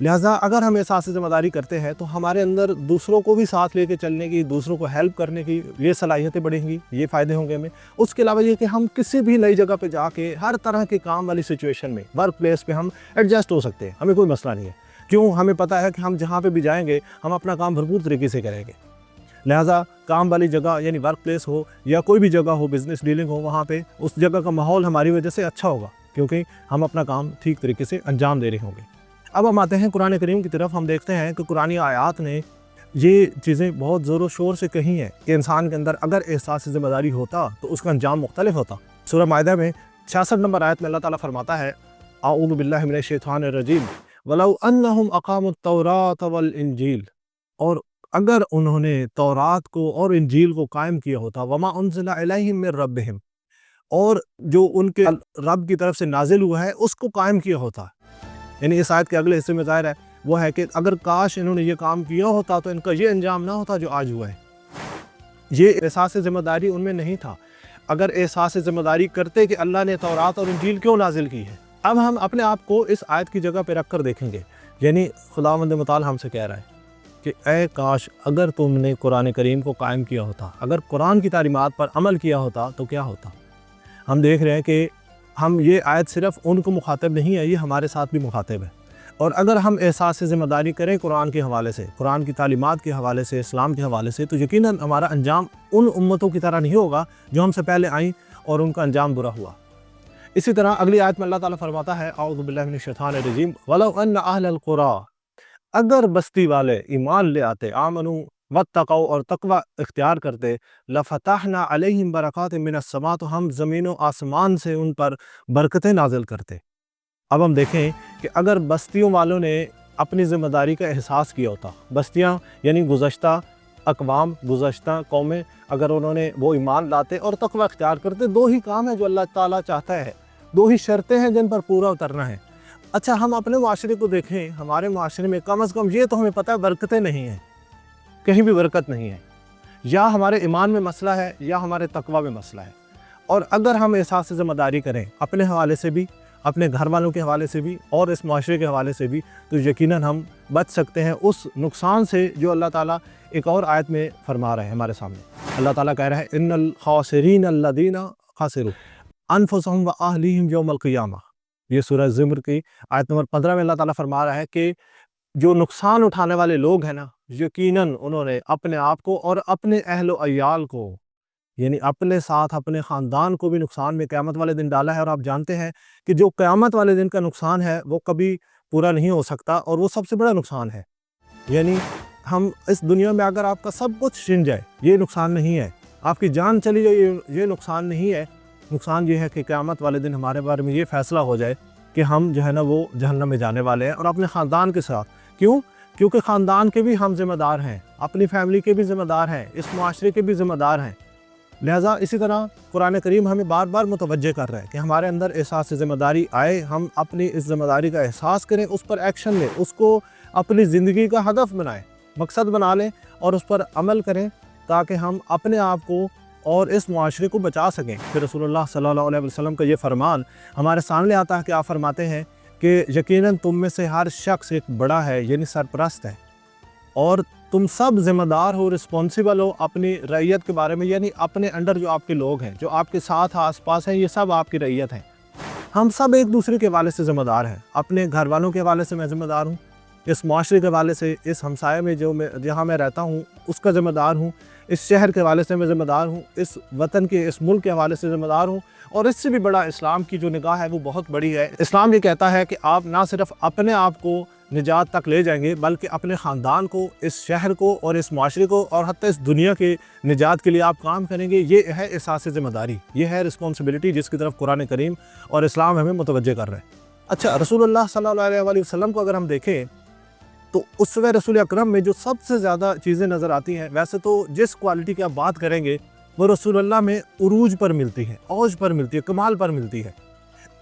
لہٰذا اگر ہم احساس ذمہ داری کرتے ہیں تو ہمارے اندر دوسروں کو بھی ساتھ لے کے چلنے کی، دوسروں کو ہیلپ کرنے کی یہ صلاحیتیں بڑھیں گی، یہ فائدے ہوں گے ہمیں۔ اس کے علاوہ یہ کہ ہم کسی بھی نئی جگہ پہ جا کے ہر طرح کے کام والی سچویشن میں ورک پلیس پہ ہم ایڈجسٹ ہو سکتے ہیں، ہمیں کوئی مسئلہ نہیں ہے۔ کیوں؟ ہمیں پتہ ہے کہ ہم جہاں پہ بھی جائیں گے ہم اپنا کام بھرپور طریقے سے کریں گے۔ لہٰذا کام والی جگہ یعنی ورک پلیس ہو یا کوئی بھی جگہ ہو، بزنس ڈیلنگ ہو، وہاں پہ اس جگہ کا ماحول ہماری وجہ سے اچھا ہوگا، کیونکہ ہم اپنا کام ٹھیک طریقے سے انجام دے رہے ہوں گے۔ اب ہم آتے ہیں قرآن کریم کی طرف۔ ہم دیکھتے ہیں کہ قرآن آیات نے یہ چیزیں بہت زور و شور سے کہی ہیں کہ انسان کے اندر اگر احساس ذمہ داری ہوتا تو اس کا انجام مختلف ہوتا۔ سورہ مائدہ میں 66 نمبر آیت میں اللہ تعالیٰ فرماتا ہے، اعوذ باللہ من الشیطان الرجیم وَلَوْ أَنَّهُمْ أَقَامُوا التَّوْرَاةَ وَالْإِنْجِيلَ، اور اگر انہوں نے تورات کو اور انجیل کو قائم کیا ہوتا، وَمَا أُنزِلَ إِلَيْهِم مِّن رَبِّهِمْ، اور جو ان کے رب کی طرف سے نازل ہوا ہے اس کو قائم کیا ہوتا۔ یعنی اس آیت کے اگلے حصے میں ظاہر ہے وہ ہے کہ اگر کاش انہوں نے یہ کام کیا ہوتا تو ان کا یہ انجام نہ ہوتا جو آج ہوا ہے۔ یہ احساس ذمہ داری ان میں نہیں تھا۔ اگر احساس ذمہ داری کرتے کہ اللہ نے تورات اور انجیل کیوں نازل کی ہے۔ اب ہم اپنے آپ کو اس آیت کی جگہ پہ رکھ کر دیکھیں گے، یعنی خداوند متعال ہم سے کہہ رہا ہے کہ اے کاش اگر تم نے قرآن کریم کو قائم کیا ہوتا، اگر قرآن کی تعلیمات پر عمل کیا ہوتا تو کیا ہوتا۔ ہم دیکھ رہے ہیں کہ ہم یہ آیت صرف ان کو مخاطب نہیں ہے، یہ ہمارے ساتھ بھی مخاطب ہے۔ اور اگر ہم احساس ذمہ داری کریں قرآن کے حوالے سے، قرآن کی تعلیمات کے حوالے سے، اسلام کے حوالے سے، تو یقیناً ہمارا انجام ان امتوں کی طرح نہیں ہوگا جو ہم سے پہلے آئیں اور ان کا انجام برا ہوا۔ اسی طرح اگلی آیت میں اللہ تعالیٰ فرماتا ہے، اعوذ باللہ من الشیطان الرجیم وَلَوْ أَنَّ أَهْلَ الْقُرَىٰ، اگر بستی والے ایمان لے آتے، آمنوا واتقوا، اور تقوی اختیار کرتے، لَفَتَحْنَا عَلَيْهِمْ بَرَكَاتٍ مِّنَ السَّمَاءِ، تو ہم زمین و آسمان سے ان پر برکتیں نازل کرتے۔ اب ہم دیکھیں کہ اگر بستیوں والوں نے اپنی ذمہ داری کا احساس کیا ہوتا، بستیاں یعنی گزشتہ اقوام، گزشتہ قومیں، اگر انہوں نے وہ ایمان لاتے اور تقوی اختیار کرتے، دو ہی کام ہیں جو اللہ تعالیٰ چاہتا ہے، دو ہی شرطیں ہیں جن پر پورا اترنا ہے۔ اچھا ہم اپنے معاشرے کو دیکھیں، ہمارے معاشرے میں کم از کم یہ تو ہمیں پتہ ہے برکتیں نہیں ہیں، کہیں بھی برکت نہیں ہے، یا ہمارے ایمان میں مسئلہ ہے یا ہمارے تقوی میں مسئلہ ہے۔ اور اگر ہم احساس ذمہ داری کریں اپنے حوالے سے بھی، اپنے گھر والوں کے حوالے سے بھی اور اس معاشرے کے حوالے سے بھی، تو یقیناً ہم بچ سکتے ہیں اس نقصان سے جو اللہ تعالیٰ ایک اور آیت میں فرما رہے ہیں ہمارے سامنے۔ اللہ تعالیٰ کہہ رہا ہے، ان الخاسرین الذین خسروا انفسهم واہلیہم یوم القیامہ۔ یہ سورہ زمر کی آیت نمبر 15 میں اللہ تعالیٰ فرما رہا ہے کہ جو نقصان اٹھانے والے لوگ ہیں نا، یقیناً انہوں نے اپنے آپ کو اور اپنے اہل و عیال کو، یعنی اپنے ساتھ اپنے خاندان کو بھی نقصان میں قیامت والے دن ڈالا ہے۔ اور آپ جانتے ہیں کہ جو قیامت والے دن کا نقصان ہے وہ کبھی پورا نہیں ہو سکتا، اور وہ سب سے بڑا نقصان ہے۔ یعنی ہم اس دنیا میں اگر آپ کا سب کچھ چھن جائے یہ نقصان نہیں ہے، آپ کی جان چلی جائے یہ نقصان نہیں ہے۔ نقصان یہ ہے کہ قیامت والے دن ہمارے بارے میں یہ فیصلہ ہو جائے کہ ہم جو ہے نا وہ جہنم میں جانے والے ہیں، اور اپنے خاندان کے ساتھ۔ کیوں؟ کیونکہ خاندان کے بھی ہم ذمہ دار ہیں، اپنی فیملی کے بھی ذمہ دار ہیں، اس معاشرے کے بھی ذمہ دار ہیں۔ لہٰذا اسی طرح قرآن کریم ہمیں بار بار متوجہ کر رہا ہے کہ ہمارے اندر احساس ذمہ داری آئے، ہم اپنی اس ذمہ داری کا احساس کریں، اس پر ایکشن لیں، اس کو اپنی زندگی کا ہدف بنائیں، مقصد بنا لیں اور اس پر عمل کریں، تاکہ ہم اپنے آپ کو اور اس معاشرے کو بچا سکیں۔ پھر رسول اللہ صلی اللہ علیہ وسلم کا یہ فرمان ہمارے سامنے آتا ہے کہ آپ فرماتے ہیں کہ یقیناً تم میں سے ہر شخص ایک بڑا ہے، یعنی سرپرست ہے، اور تم سب ذمہ دار ہو، رسپانسیبل ہو اپنی رعیت کے بارے میں، یعنی اپنے انڈر جو آپ کے لوگ ہیں، جو آپ کے ساتھ آس پاس ہیں، یہ سب آپ کی رعیت ہیں۔ ہم سب ایک دوسرے کے حوالے سے ذمہ دار ہیں۔ اپنے گھر والوں کے حوالے سے میں ذمہ دار ہوں، اس معاشرے کے حوالے سے، اس ہمسائے میں جہاں میں رہتا ہوں اس کا ذمہ دار ہوں، اس شہر کے حوالے سے میں ذمہ دار ہوں، اس وطن کے، اس ملک کے حوالے سے ذمہ دار ہوں۔ اور اس سے بھی بڑا اسلام کی جو نگاہ ہے وہ بہت بڑی ہے۔ اسلام یہ کہتا ہے کہ آپ نہ صرف اپنے آپ کو نجات تک لے جائیں گے، بلکہ اپنے خاندان کو، اس شہر کو اور اس معاشرے کو اور حتیٰ اس دنیا کے نجات کے لیے آپ کام کریں گے۔ یہ ہے احساس ذمہ داری، یہ ہے رسپانسبلٹی جس کی طرف قرآن کریم اور اسلام ہمیں متوجہ کر رہے ہیں۔ اچھا رسول اللہ صلی اللہ علیہ وآلہ وسلم کو اگر ہم دیکھیں تو اسوہ رسول اکرم میں جو سب سے زیادہ چیزیں نظر آتی ہیں، ویسے تو جس کوالٹی کی آپ بات کریں گے وہ رسول اللہ میں عروج پر ملتی ہے، اوج پر ملتی ہے، کمال پر ملتی ہے۔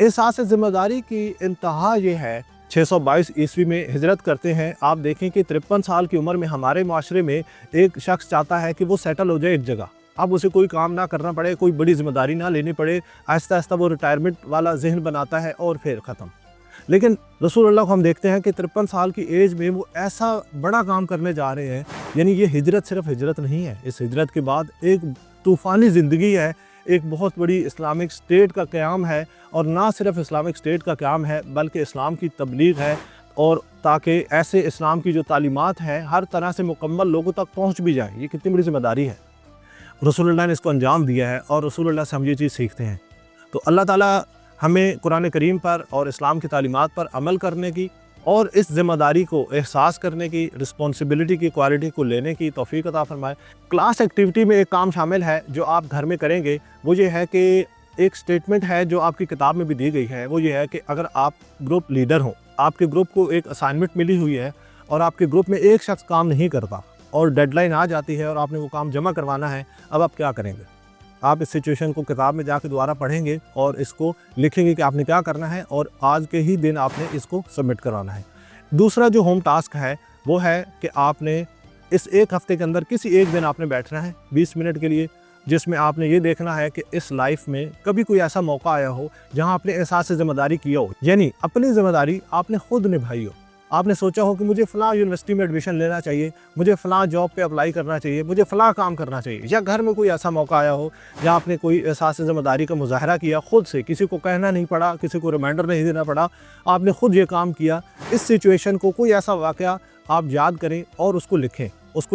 احساس ذمہ داری کی انتہا یہ ہے، 622 عیسوی میں ہجرت کرتے ہیں۔ آپ دیکھیں کہ 53 سال کی عمر میں ہمارے معاشرے میں ایک شخص چاہتا ہے کہ وہ سیٹل ہو جائے ایک جگہ، اب اسے کوئی کام نہ کرنا پڑے، کوئی بڑی ذمہ داری نہ لینی پڑے، آہستہ آہستہ وہ ریٹائرمنٹ والا ذہن بناتا ہے اور پھر ختم۔ لیکن رسول اللہ کو ہم دیکھتے ہیں کہ 53 سال کی ایج میں وہ ایسا بڑا کام کرنے جا رہے ہیں. یعنی یہ ہجرت صرف ہجرت نہیں ہے، اس ہجرت کے بعد ایک طوفانی زندگی ہے، ایک بہت بڑی اسلامک اسٹیٹ کا قیام ہے. اور نہ صرف اسلامک اسٹیٹ کا قیام ہے بلکہ اسلام کی تبلیغ ہے، اور تاکہ ایسے اسلام کی جو تعلیمات ہیں ہر طرح سے مکمل لوگوں تک پہنچ بھی جائیں. یہ کتنی بڑی ذمہ داری ہے. رسول اللہ نے اس کو انجام دیا ہے اور رسول اللہ سے ہم یہ چیز سیکھتے ہیں. تو اللہ تعالیٰ ہمیں قرآن کریم پر اور اسلام کی تعلیمات پر عمل کرنے کی اور اس ذمہ داری کو احساس کرنے کی، رسپانسبلٹی کی کوالٹی کو لینے کی توفیق عطا فرمائے. کلاس ایکٹیویٹی میں ایک کام شامل ہے جو آپ گھر میں کریں گے، وہ یہ ہے کہ ایک سٹیٹمنٹ ہے جو آپ کی کتاب میں بھی دی گئی ہے. وہ یہ ہے کہ اگر آپ گروپ لیڈر ہوں، آپ کے گروپ کو ایک اسائنمنٹ ملی ہوئی ہے اور آپ کے گروپ میں ایک شخص کام نہیں کرتا اور ڈیڈ لائن آ جاتی ہے اور آپ نے وہ کام جمع کروانا ہے، اب آپ کیا کریں گے؟ آپ اس سچویشن کو کتاب میں جا کے دوبارہ پڑھیں گے اور اس کو لکھیں گے کہ آپ نے کیا کرنا ہے، اور آج کے ہی دن آپ نے اس کو سبمٹ کروانا ہے. دوسرا جو ہوم ٹاسک ہے وہ ہے کہ آپ نے اس ایک ہفتے کے اندر کسی ایک دن آپ نے بیٹھنا ہے 20 منٹ کے لیے، جس میں آپ نے یہ دیکھنا ہے کہ اس لائف میں کبھی کوئی ایسا موقع آیا ہو جہاں آپ نے احساس ذمہ داری کیا ہو، یعنی اپنی ذمہ داری آپ نے خود نبھائی ہو. آپ نے سوچا ہو کہ مجھے فلاں یونیورسٹی میں ایڈمیشن لینا چاہیے، مجھے فلاں جاب پہ اپلائی کرنا چاہیے، مجھے فلاں کام کرنا چاہیے، یا گھر میں کوئی ایسا موقع آیا ہو جہاں آپ نے کوئی احساس ذمہ داری کا مظاہرہ کیا خود سے، کسی کو کہنا نہیں پڑا، کسی کو ریمائنڈر نہیں دینا پڑا، آپ نے خود یہ کام کیا. اس سچویشن کو، کوئی ایسا واقعہ آپ یاد کریں اور اس کو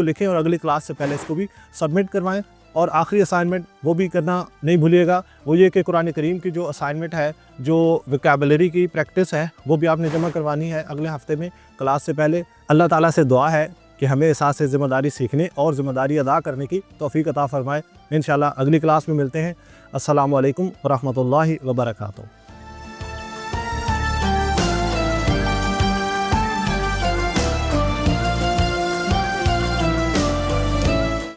لکھیں اور اگلی کلاس سے پہلے اس کو بھی سبمٹ کروائیں. اور آخری اسائنمنٹ وہ بھی کرنا نہیں بھولیے گا، وہ یہ کہ قرآن کریم کی جو اسائنمنٹ ہے، جو ویکیبلری کی پریکٹس ہے، وہ بھی آپ نے جمع کروانی ہے اگلے ہفتے میں کلاس سے پہلے. اللہ تعالیٰ سے دعا ہے کہ ہمیں احساس ذمہ داری سیکھنے اور ذمہ داری ادا کرنے کی توفیق عطا فرمائے. انشاءاللہ اگلی کلاس میں ملتے ہیں. السلام علیکم ورحمۃ اللہ وبرکاتہ.